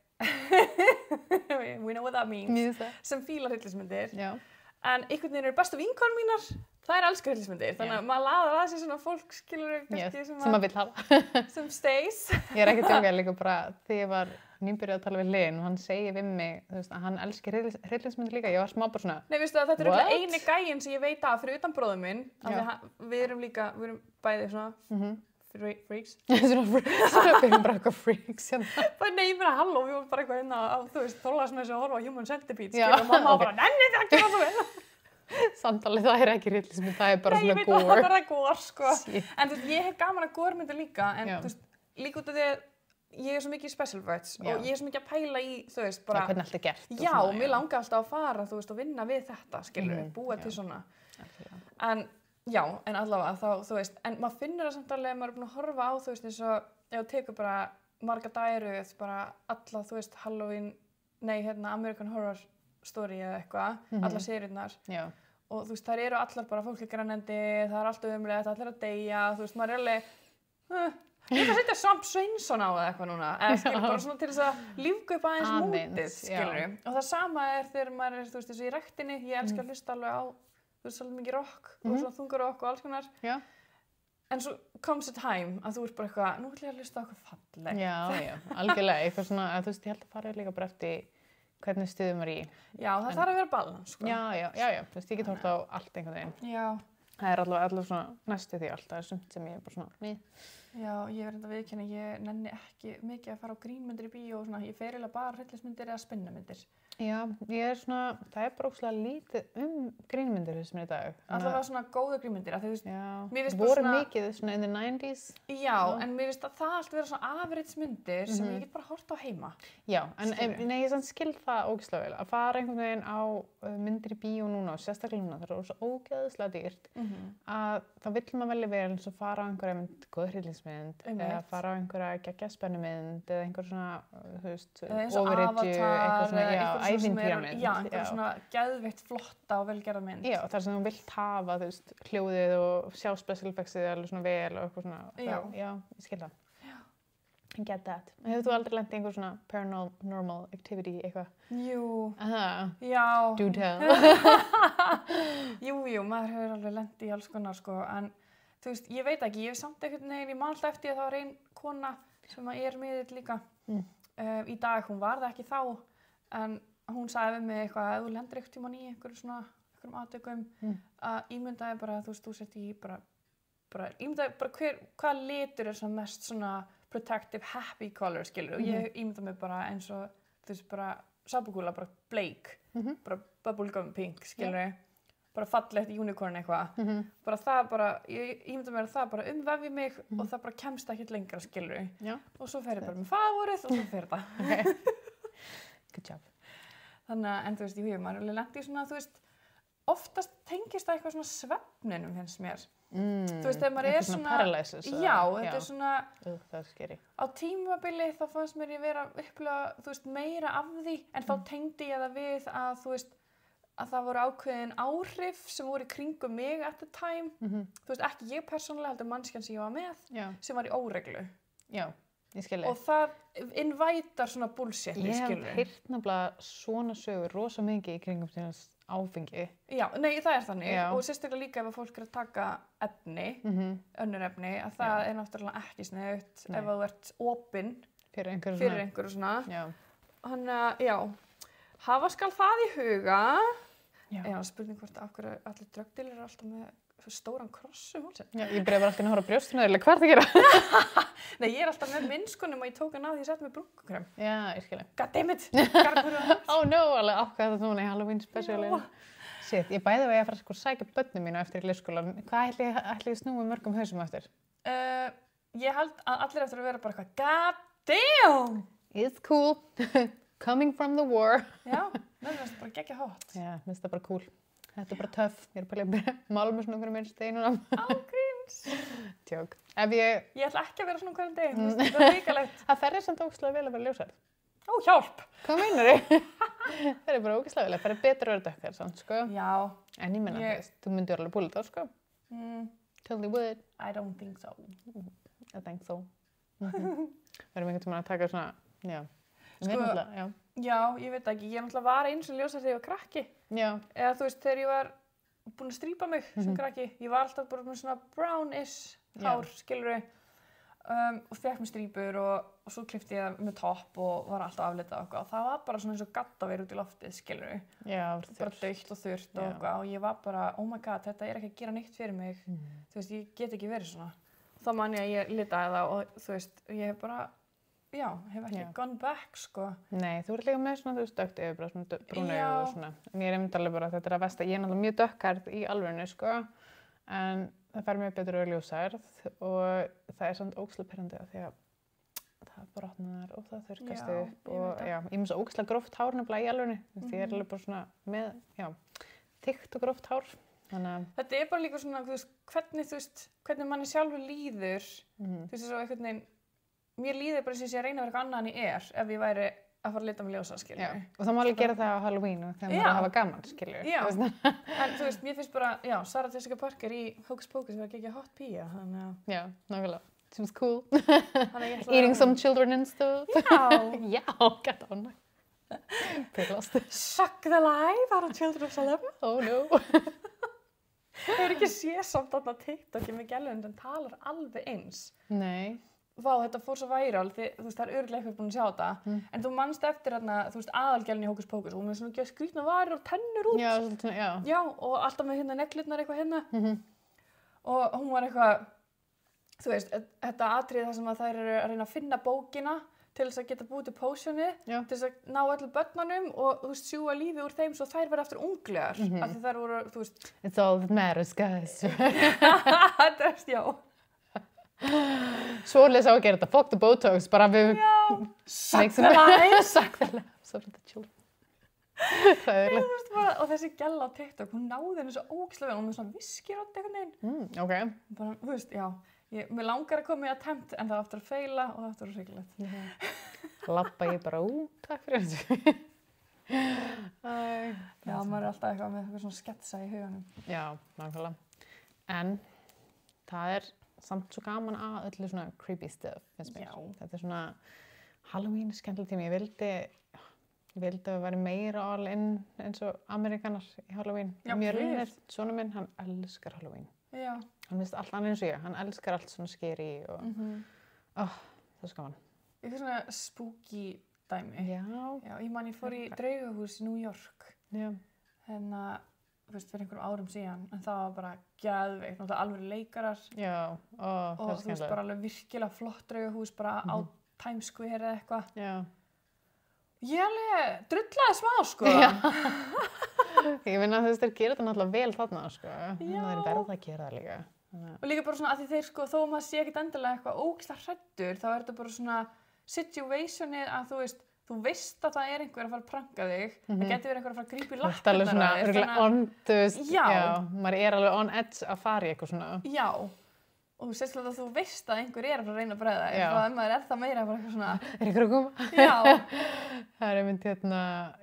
we know what that means, sem fílar hryllismyndir. Já. En einhvern veginn eru bestu vinkonur mínar, það elskar hryllismyndir. Þannig að maður laðar að sér svona fólk, skilur kannski, sem maður vill hafa. Sem stays. Ég er ekki að tjóka líka bara þegar ég var nýbyrjuð að tala við Linn og hann segir við mig, þú veist, að hann elskir hryllingsmyndir líka. Ég var smá bara svona, nei, veistu að þetta er eini gæinn sem ég veit af fyrir utan bróður minn. Við erum bæði svona freaks. Svona bara eitthvað freaks hérna. Nei, ég meina halló, við vorum bara eitthvað hérna á, þú veist, Þorláksmessu að horfa á Human Centipede, skilur, og mamma bara, nenni það ekki það svo vel. Samtalið, það ekki hryllismynd, það bara svona gór. Nei, ég veit það er gór, sko. En þú veist, ég hef gaman að górmynda líka, en þú veist, líka út af því að ég er svo mikið í special effects og ég er svo mikið að pæla í, þú veist, bara... hvernig allt gert. Já, og mér langar alltaf að fara, þú veist, og vinna við þetta, skilur, búa til svona. En, já, en allavega, þá, þú veist, en maður finnur það samt alveg að maður er búin að horfa á, þú veist, eins og, ef þú tekur bara marga dæruð, bara alla, þú veist, Halloween, American Horror Story eða eitthvað, alla seríurnar. Já. Og þú veist, þær eru allar bara fólk í grænandi, það er allt umlega, allir að deyja, þú veist, maður er alveg, ég ætla að setja Svamp Sveinsson á eða eitthvað núna, eða skilur, bara svona til þess að lífga upp aðeins mótið, skilur. Og það sama er þegar maður er, þú veist, eins og í rektinni, ég elska að hlusta alveg á, þú veist, alveg mikið rock og svona þungarokk og alls konar. Já. En svo comes a time að þú ert bara eitthvað, nú ætla ég að hlusta á eitthvað fallegt. Já, algjörlega, eitthvað svona, þú veist, ég held að fara líka bara eftir hvernig stuðum maður í. Já, það þarf að vera balans, sko. Já, þú veist, ég get hort á allt einhvern veginn. Já. Það er allavega svona næstu því alltaf, það er sumt sem ég er bara svona, Já, ég verði að viðurkenna, ég nenni ekki mikið að fara á grínmyndir í bíó og svona, ég fer eiginlega bara hryllismyndir eða spennamyndir. Já, ég er svona, það er bara óslega lítið grínmyndir þessum í dag. Allavega svona góða grínmyndir, að þú veist, mér finnst bara svona... Voru mikið svona in the 90s. Já, en mér finnst að það allt vera svona average-myndir sem ég get bara hort á heima. Já, en ég sann skil það ógeðslega vel, að fara einhvern veginn á myndir í bíó núna og sérstaklega núna, það er svo ógeðslega dýrt, að þá vill maður velja vel eins og fara á einhverja mynd, góð hryllingsmynd, eða fara á einhverja geggjaspennumynd, eða einhver svona, þú veist, overage, eitthvað svona, ævintýramynd. Já, einhver svona geðveikt flotta og velgerða mynd. Já, þar sem þú vilt hafa, þú veist, hljóðið og sjá special effectsið alveg svona vel og eitthvað svona. Já, ég skil það. Já. I get that. Hefur þú aldrei lent í einhver svona paranormal activity eitthvað? Jú. Já. Do tell. Jú, maður hefur alveg lent í alls konar, sko, en þú veist, ég veit ekki, ég hef samt einhvern veginn, ég man alltaf eftir að það var ein kona sem er miðill líka. Í dag, hún var það ekki þá, en hún sagði við mig eitthvað að ef þú lendir eitthvað tímann í einhverjum atvikum að ímyndaði bara að þú sért í ímyndaði bara hvaða litur er svona mest svona protective happy color, skilur, og ég ímyndaði mig bara eins og þú veist bara sabukúla, bara bleik, bara bubblegum pink, skilur, bara fallegt unicorn eitthvað, bara það ég ímyndaði mér að það bara umvefji mig og það bara kemst ekkert lengra, skilur, og svo fer ég bara með favorið og svo fer það. Good job. Þannig að, en þú veist, maður er alveg lent í svona, þú veist, oftast tengist það eitthvað svona svefninum finnst mér. Þú veist, þegar maður er svona... paralysis. Já, þetta er svona... Það er skeri. Á tímabili þá fannst mér ég vera að upplifa, þú veist, meira af því, en þá tengdi ég það við að, þú veist, að það voru ákveðin áhrif sem voru í kringum mig at the time. Þú veist, ekki ég persónulega, heldur mannskjan sem ég var með, sem var í óreglu. Já. Ég skilji. Og það invætar svona bullshit, ég skilji. Ég hef heyrt nefnilega svona sögur rosa mikið í kringum til þess áfengi. Já, nei, það er þannig. Já. Og sérstaklega líka ef fólk er að taka efni, önnur efni, að það er náttúrulega ekki sniðugt ef þú ert opinn fyrir einhverju svona. Já. Þannig að, já, hafa skal það í huga. Já, spurning hvort af hverju allir dröggdílar eru alltaf með stóran kross hálsinn. Já, ég bara alltaf að horfa á brjóstunum, hvað er það að gera? Nei, ég er alltaf með minnskunum og ég tók hann af því ég setti með brúnkukrem. Já, ég skilja. God damn it! Oh no, alveg ákvæða þetta núna í Halloween specialinu. Shit, ég bæði að ég að fara að sækja börnum mínu eftir í leikskólan. Hvað ætli ég snúi mörgum hausum eftir? Ég held að allir eftir að vera bara eitthvað, god damn! It's cool. Coming from the war. Já, mér finnst það bara geggja hot. Já, mér finnst það bara cool. Þetta er bara töff. Ég er bara að mála með svona einhverjum einn steinunum. Ágríns. Tjók. Ég ætla ekki að vera svona hverjum degi. Það er líkalegt. Það ferðir samt ógeðslega vel að vera ljósar. Ó, hjálp. Hvað meinar þið? Það er bara ógeðslega vel. Það er betur að vera dökkar samt, sko. Já. En ég menna, þú myndir alveg búið það, sko. Totally would. I don't think so. I think so. Verðum einhvern tímann að taka svona, já. Sko, já, ég veit ekki, ég náttúrulega var eins og ljósar þegar ég var krakki. Já. Eða þú veist, þegar ég var búin að strípa mig sem krakki, ég var alltaf bara með svona brownish hár, skilurðu, og fekk mér strípur og svo klippti ég með topp og var alltaf aflitað og eitthvað. Og það var bara svona eins og gaddavir út í loftið, skilurðu. Já, bara dautt og þurrt og eitthvað og ég var bara, oh my god, þetta er ekki að gera neitt fyrir mig. Þú veist, ég get ekki verið svona. þá man ég að ég litaði það og þú veist, ég hef bara, já, hef ekki gone back, sko. Nei, þú ert líka með svona, þú veist, dökkt yfir, svona brúnu og svona. En ég einmitt alveg bara, þetta að versta, ég náttúrulega mjög dökkhærð í alvörinu, sko. En það fær mjög betur ljósærð og það samt ógeðslega pirrandi af því að það brotnar og það þurrkast upp og ég með svo ógeðslega gróft hár nefnilega í alvörinu. Því ég alveg bara svona með, þykkt og gróft hár. Þetta bara líka svona, hvernig manni sjálfur líður, þú veist, svo einhvern veginn, mér líður bara eins og ég sé að reyna að vera eitthvað annað en ég ef ég væri að fara að lita með ljósa, skilju. Og það má alveg gera það á Halloween og þegar maður að hafa gaman, skilju. Já, en þú veist, mér finnst bara, Sarah Jessica Parker í Hocus Pocus var ekki hot pía, þannig að... Já, nákvæmlega. Seems cool. Eating some children and stuff. Já. Já, gett ánæg. Pyrlast. Suck the life out of children of Salem. Oh no. Hefur ekki séð samt þarna TikToki með gælunum sem talar alveg eins. Nei. Vá, þetta fór svo væral, þú veist, það örugglega eitthvað búin að sjá þetta. En þú manst eftir þarna, þú veist, aðalgælunni í Hocus Pocus og hún með svona skrýtna varir og tennur út. Já, svona, Já, og alltaf með neglurnar eitthvað hérna. Og hún var eitthvað, þú veist, þetta atriði þar sem að þær eru að reyna að finna bókina til þess að geta búið til potionið, til þess að ná öllum börnunum og, þú veist, sjúga lífið úr þeim svo þær verða aftur unglegar. Af því þær voru, þú veist... It's all that matters, guys. Þetta er, já. Svoleiðis á að gera þetta, fuck the Botox, bara við... Já, suck the life. Suck the life, sorry the children. Það er leitt. Og þessi gælla á TikTok, hún náði henni svo ógeðslega vel, hún með svona viskirödd einhvern veginn. Ok. Bara, þú veist, já, mér langar að koma í attempt en það aftur að feila og það aftur að hryggilegt. Lappa ég bara takk fyrir þessu. Já, maður er alltaf eitthvað með eitthvað svona sketsa í huganum. Já, nákvæmlega. En það samt svo gaman að öllu svona creepy stuff, finnst mér. Já. Þetta svona Halloween skemmtileg tími. Ég vildi að vera meira all in eins og Amerikanar í Halloween. Já, mér er sonur minn, hann elskar Halloween. Já. Hann finnst allt annað eins og ég. Hann elskar allt svona scary og það er svo gaman. Eitthvað svona spooky dæmi. Já. Já, ég fór í draugahús í New York. Já. Þú veist, fyrir einhverjum árum síðan, en það var bara geðveikt, náttúrulega alveg leikarar. Já, það er skemmtilegt. Og þú veist, bara alveg virkilega flott draugahús, bara á Times Square eða eitthvað. Já. Ég alveg drullaði smá, sko. Já. Ég finna að þú veist, þeir gera þetta náttúrulega vel þarna, sko. Já. Þeir verða að gera það líka. Og líka bara svona að því þeir, sko, þó maður sé ekkert endilega eitthvað ógeðslega hræddur, þá þetta bara svona situationið að þú veist að það einhver að fara að pranka þig, það getur verið einhver að fara að grípa í lappirnar á þig. Örgulega on, þú veist, já, maður alveg on edge að fara í eitthvað svona. Já, og sérstaklega að þú veist að einhver að fara að reyna að bregða þig, og ef maður það meira bara eitthvað svona... einhver að koma? Já. Það einmitt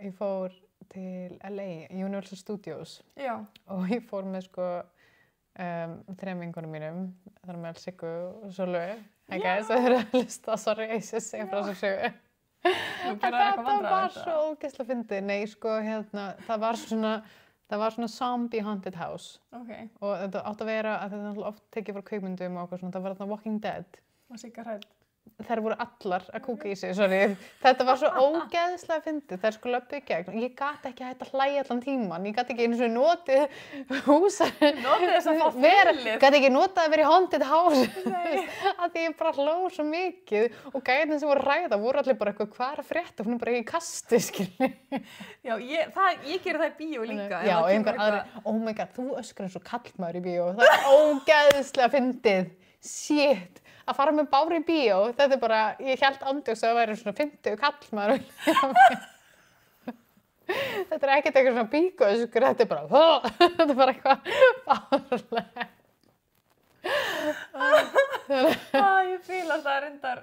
ég fór til LA, Universal Studios. Já. Og ég fór með sko 3 vinkonum mínum, þar með Siggu og Sólveig. Hey guys, það að hlusta, sorry, ég sé segja frá þessu sögu. Það var svo ógeðslega fyndið. Nei, sko, það var svona zombie haunted house. Okay. Og þetta átti að vera, að þetta oft tekið frá kvikmyndum og eitthvað svona, það var þarna Walking Dead. Og Sigga hrædd. Þær voru allar að kúka í sig, sorry. Þetta var svo ógeðslega fyndið. Þær sko löppu í gegn. Ég gat ekki hægt að hlæja allan tíman. Ég gat ekki einu svona notið húsar. Notið þess að fá fyrirlið. Gat ekki notið að vera í haunted house. Af því ég bara hló svo mikið. Og gæðin sem voru ræða voru allir bara eitthvað, hvað er að frétta? Hún bara ekki í kasti, skilni. Já, ég geri það í bíó líka. Já, einhver aðri. Oh my god, þú öskrar eins og kallmaður í bíó. Það er ógeðslega fyndið. Shit. Að fara með Bári í bíó, þetta er bara, ég hélt andjóks að það væri svona 50 kallmaður. Þetta er ekkert eitthvað svona bíkóskur, þetta er bara, þetta er bara eitthvað bárlega. Ég fíla það reyndar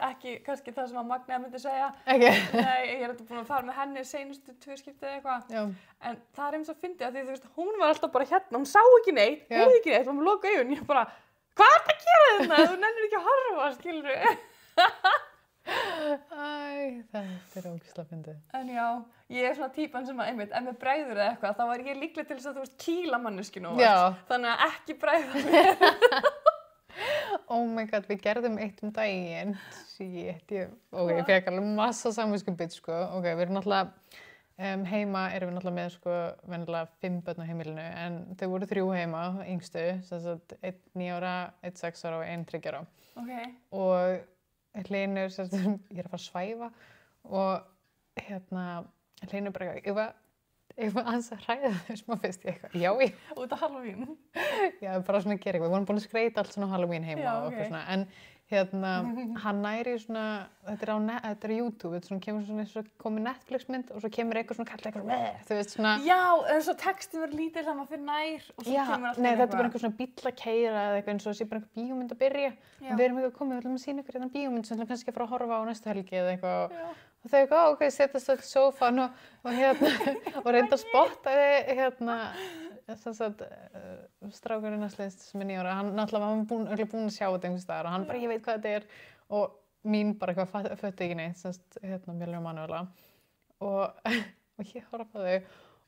ekki kannski það sem að Magnea myndi segja. Okay. Nei, ég er búin að fara með henni seinustu 2 skipti eða eitthvað. Já. En það er eins og fyndið að því þú veist, hún var alltaf bara hérna, hún sá ekki neitt, heyrði ekki neitt, hún lokaði augun, ég bara, hvað er það að gera þetta? Þú nennir ekki að horfa, skilurðu. Þetta er ógeðslega fyndið. En já, ég er svona típan sem að ef mér bregður eða eitthvað, þá var ég líkleg til þess að þú veist kýla manneskinu óvart. Þannig að ekki bregða mér. Oh my god, við gerðum eitt daginn. Shit, ég fekk alveg massa samviskubit, sko. Ok, við erum náttúrulega Heima erum við náttúrulega með sko venjulega 5 börn á heimilinu en þau voru 3 heima, yngstu, sem sagt 1 9 ára, 1 6 ára og 1 3 ára. Okay. Og Hlynur, sem sagt, ég að fara að svæfa og Hlynur bara eitthvað, ég var aðeins að hræða þau smá fyrst ég eitthvað, já ég. Út af Halloween? Já, bara svona að gera eitthvað, við vorum búin að skreita allt svona Halloween heima og eitthvað svona, en hann næri svona, þetta er YouTube, þetta svona kemur svona eins og komið Netflix-mynd og svo kemur eitthvað svona kallað eitthvað, þú veist svona. Já, eða svo textið verður lítið þannig að fyrir nær og svo kemur alltaf eitthvað. Nei, þetta er bara einhver svona bíll að keyra eða eitthvað eins og sé bara einhver bíómynd að byrja. Og við erum eitthvað komið, við ætlum að sýna ykkur hérna bíómynd sem við ætlum kannski að fara að horfa á næstu helgi eða eitthvað. Og þau eitthvað, ok, setjast öll í sófan og reynda að spotta strákurinn að sliðist sem er 9 ára, hann náttúrulega var búinn að sjá þetta einhvers staðar og hann bara, ég veit hvað þetta er og mín bara eitthvað fötti ekki neitt, Mjölnir og Manuela og ég horfa á þau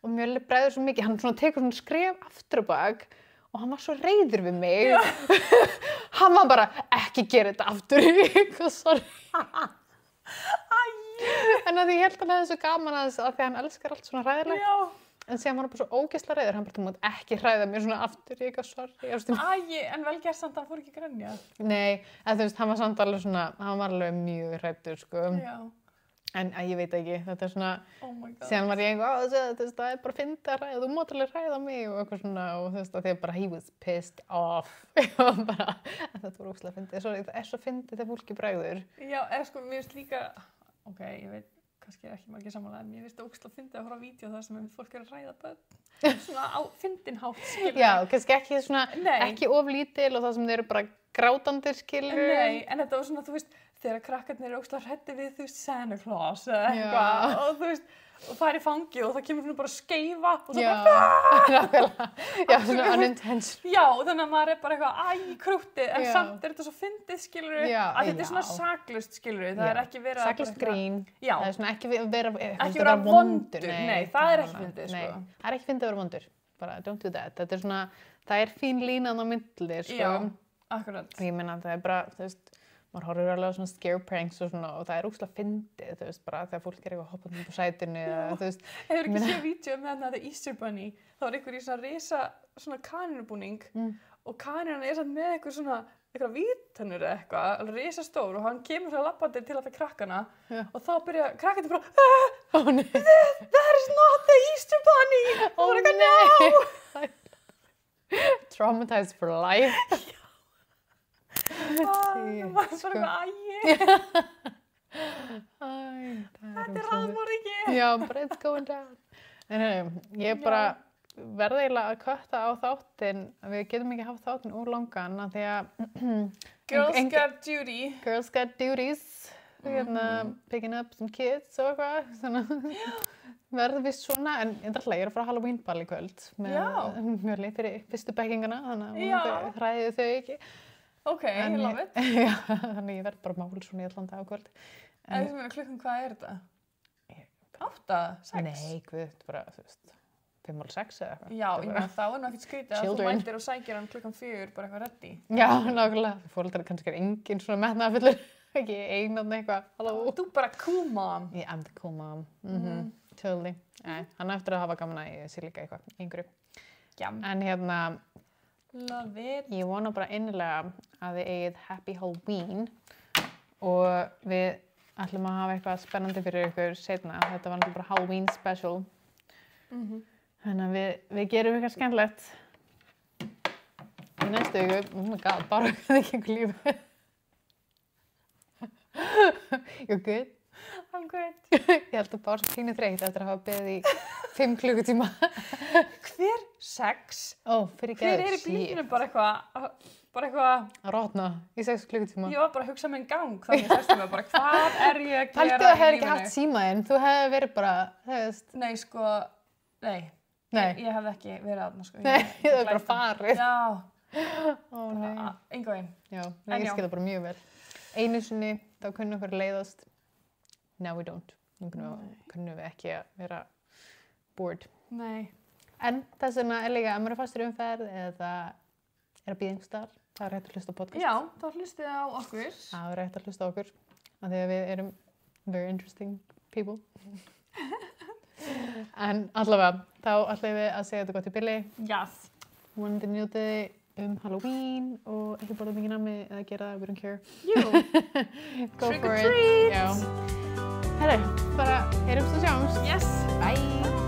og Mjölnir bregður svo mikið, hann svona tekur svona skref aftur á bak og hann var svo reiður við mig hann var bara, ekki gera þetta aftur eitthvað, sorry en að ég held að hann hefði svo gaman að því að hann elskar allt svona hræðilegt en síðan var hann bara svo ógeðslega reiður, hann bara, þú mátt ekki hræða mér svona aftur, ég eitthvað sorry. En vel gert samt að hann fór ekki grænja? Nei, en þú veist, hann var samt alveg svona, hann var alveg mjög hræddur, sko. Já. En ég veit ekki, þetta er svona, oh my God. Síðan var ég eitthvað, það er bara fyndið að hræða, þú mátt alveg hræða mig og eitthvað svona, og þú veist, að því að bara, he was pissed off. Og bara, þetta var ógeðslega fyndið, sorry, það er svo fyndið þegar fólki bregður. Já, eða sko, mér finnst líka, ok, ég veit, kannski ekki margir samanlega, en ég finnst það ógeðslega fyndið að horfa á vídeo þar sem fólk er að hræða börn svona á fyndinn hátt, skilur. Já, kannski ekki svona, ekki of lítil og það sem þeir eru bara grátandir, skilur. Nei, en þetta var svona, þú veist, þegar krakkarnir eru ógeðslega hræddir við, þú veist, Santa Claus eða eitthvað og þú veist, og það er í fangi og það kemur svona bara skeifa og svo bara já, svona unintentional. Já, þannig að maður er bara eitthvað krúttið, en samt er þetta svo fyndið, skilur við, að þetta er svona saklaust, skilur við, það er ekki verið að saklaust grín, það er svona ekki vera vondur, nei, það er ekki fyndið, sko. Nei, það er ekki fyndið að vera vondur, bara don't do that, þetta er svona, það er fín línan á milli, sko. Já, akkurat. Og ég meina, það er bara, þú veist, maður horfir alveg á svona scare pranks og svona og það er ógeðslega fyndið, þú veist, bara þegar fólk er eitthvað hoppandi upp á sætinu eða, þú veist. Hefur ekki séð vídeó með þarna The Easter Bunny, þá er einhver í svona risa, svona kanínubúning og kanínan er samt með eitthvað víttannur eða eitthvað, alveg risa stór og hann kemur svona labbandi til alltaf krakkana og þá byrja krakkarnir bara, oh nei, that is not the Easter Bunny! Og það er eitthvað, no! Traumatized for life. Það var bara eitthvað þetta er raðmorðingi. Já, but it's going down. En ég bara verði eiginlega að kötta á þáttinn, við getum ekki haft þáttinn úr langan af því að Girls got duty. Girls got duties. Picking up some kids og eitthvað. Verður við svona, en ég er að fara Halloween ball í kvöld með Mjölni fyrir fyrstu bekkingana, þannig að hræði þau ekki. Ok, ég love it. Já, þannig ég verð bara mál svona í allan dag á kvöld. En þú meina klukkan, hvað er þetta? 8, 6? Nei, guð, bara, þú veist, 5:30 eða eitthvað. Já, ég meina þá er nú ekkert skrítið að þú mætir og sækir hann klukkan 4 bara eitthvað ready. Já, nákvæmlega. Foreldrar kannski engin svona metnaðarfullur, ekki einan eitthvað. Halló. Þú bara cool mom. Yeah, I'm the cool mom. Totally. Hann eftir að hafa gaman að ég sé líka eitthvað, einhverju. Já. En love it. Ég vona bara innilega að þið eigið happy Halloween og við ætlum að hafa eitthvað spennandi fyrir ykkur seinna. Þetta var náttúrulega bara Halloween special. Þannig að við gerum eitthvað skemmtilegt í næstu viku. Oh my god, bara ekki einhver lífi. You're good? I'm good. Ég held að bara svo pínu þreytt eftir að hafa beðið í 5 klukkutíma. Hver 6? Fyrir hver er í bílnum bara eitthvað að rotna í 6 klukkutíma? Ég var bara að hugsa mig gang þannig að þessum bara hvað er ég að gera? Haltu að hefur ekki haft símaðinn, þú hefði verið bara, þú veist. Nei, sko, nei. Ég hefði ekki verið aðna, sko. Nei, ég hefði bara farið. Já. Nei. Enga veginn. Já, ég skil það bara mjög vel. Einu sinni, þá kunnum okkur leiðast. Now we don't. Nú kunnum við ekki að vera bored. Nei. En þess vegna er líka að maður er fastur umferð eða er að bíða einhvers staðar. Það er hægt að hlusta á podcast. Já, þá hlustið á okkur. Það er hægt að hlusta á okkur. Af því að við erum very interesting people. En allavega, þá ætlum við að segja þetta gott í bili. Yes. Vonandi njótið þið Halloween og ekki borða mikið nammi eða gera það, we don't care. Jú. Go Trick for or it. treat. Já. Herru, bara heyrumst og sjáumst. Yes. Bye.